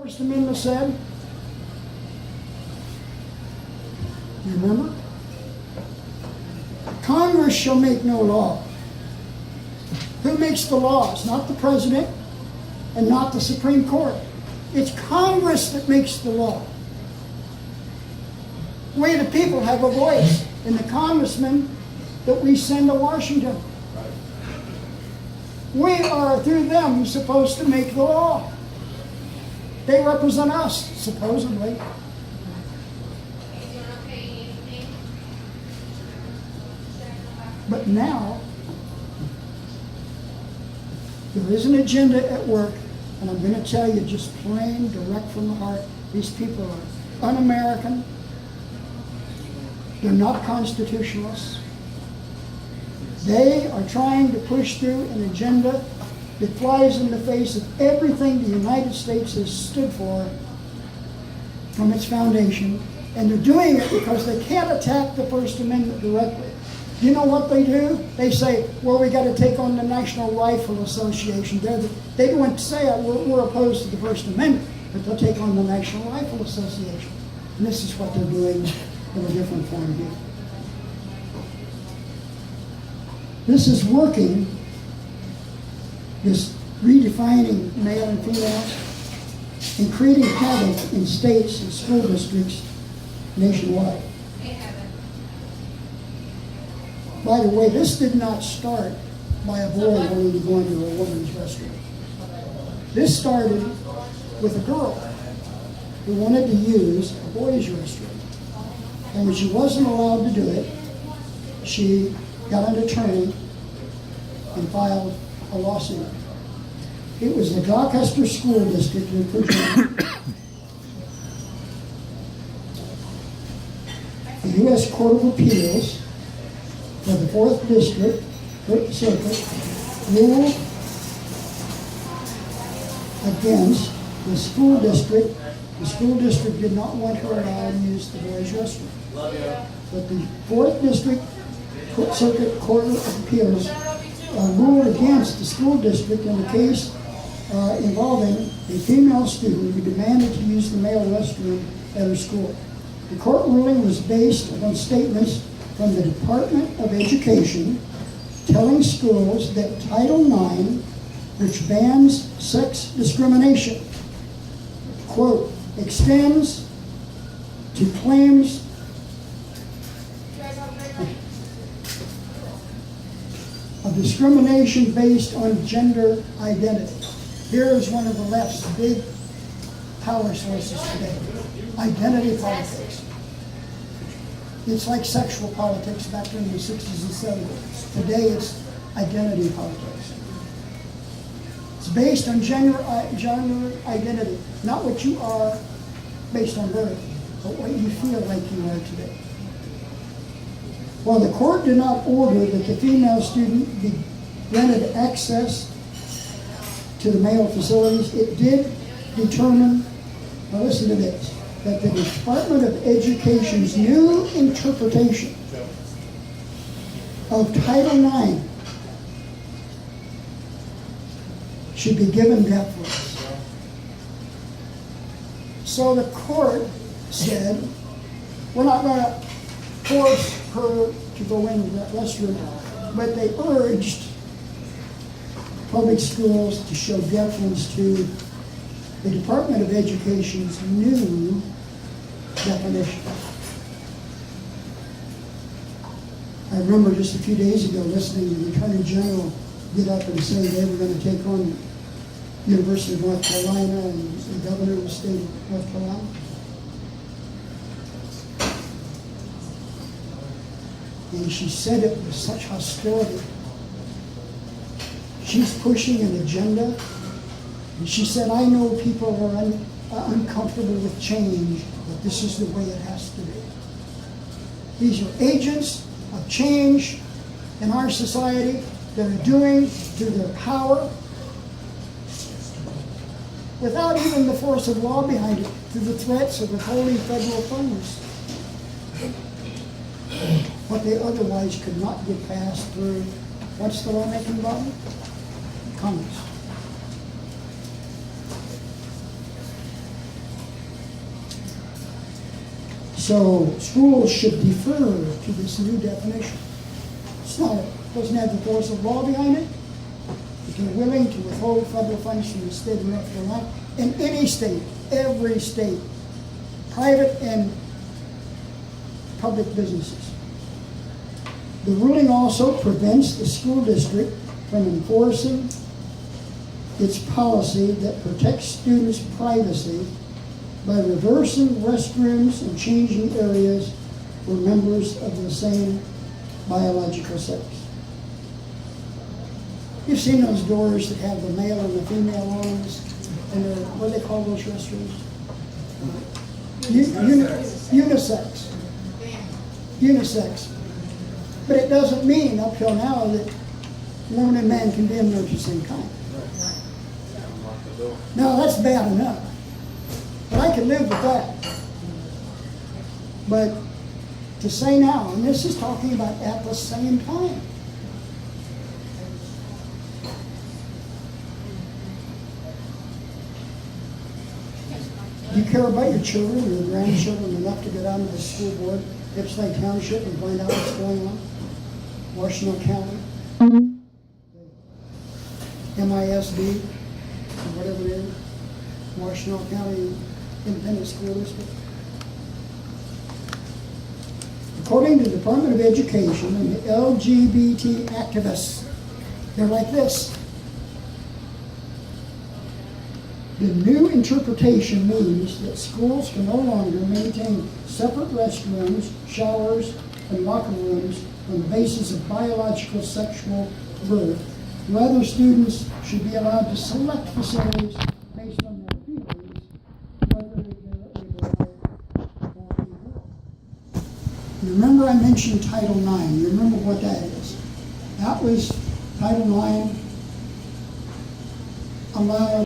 First Amendment said? You remember? Congress shall make no law. Who makes the laws? Not the president and not the Supreme Court. It's Congress that makes the law. We, the people, have a voice in the congressmen that we send to Washington. We are, through them, supposed to make the law. They represent us, supposedly. But now, there is an agenda at work, and I'm going to tell you just plain, direct from the heart, these people are un-American. They're not constitutionalists. They are trying to push through an agenda that flies in the face of everything the United States has stood for from its foundation, and they're doing it because they can't attack the First Amendment directly. You know what they do? They say, well, we got to take on the National Rifle Association. They don't say we're opposed to the First Amendment, but they'll take on the National Rifle Association. And this is what they're doing in a different form here. This is working, this redefining male and female, and creating havoc in states and school districts nationwide. By the way, this did not start by a boy wanting to go into a woman's restroom. This started with a girl who wanted to use a boy's restroom. And when she wasn't allowed to do it, she got an attorney and filed a lawsuit. It was the Gloucester School District in Virginia. The U.S. Court of Appeals for the 4th District, 3rd Circuit, ruled against the school district. The school district did not want her allowed to use the boys' restroom. But the 4th District Circuit Court of Appeals ruled against the school district in the case involving a female student who demanded to use the male restroom at her school. The court ruling was based upon statements from the Department of Education telling schools that Title IX, which bans sex discrimination, quote, extends to claims of discrimination based on gender identity. Here is one of the left's big power sources today, identity politics. It's like sexual politics back in the 60s and 70s. Today it's identity politics. It's based on gender identity, not what you are based on birth, but what you feel like you are today. While the court did not order that the female student be granted access to the male facilities, it did determine, now listen to this, that the Department of Education's new interpretation of Title IX should be given deference. So the court said, we're not going to force her to go into that restroom, but they urged public schools to show deference to the Department of Education's new definition. I remember just a few days ago listening to the Attorney General get up and say they were going to take on the University of North Carolina and the governor of the state of North Carolina. And she said it with such hostility. She's pushing an agenda. And she said, I know people are uncomfortable with change, but this is the way it has to be. These are agents of change in our society that are doing through their power, without even the force of law behind it, through the threats of withholding federal funds, what they otherwise could not get passed through, what's the lawmaking body? Congress. So schools should defer to this new definition. It's not, it doesn't have the force of law behind it. If you're willing to withhold federal funds from the state of North Carolina, in any state, every state, private and public businesses. The ruling also prevents the school district from enforcing its policy that protects students' privacy by reversing restrooms and changing areas for members of the same biological sex. You've seen those doors that have the male and the female ones, and what do they call those restrooms? Unisex. Unisex. But it doesn't mean up till now that woman and man can be in there at the same time. Now that's bad enough. But I can live with that. But to say now, and this is talking about at the same time. Do you care about your children or your grandchildren enough to go down to the school board, Ypsilanti Township, and find out what's going on? Washington County, MISD, or whatever it is, Washington County Independent School District. According to the Department of Education and the LGBT activists, they're like this. The new interpretation means that schools can no longer maintain separate restrooms, showers, and locker rooms on the basis of biological sexual birth. Rather, students should be allowed to select facilities based on their feelings, whether they're a boy or a girl. You remember I mentioned Title IX. You remember what that is? That was Title IX allowed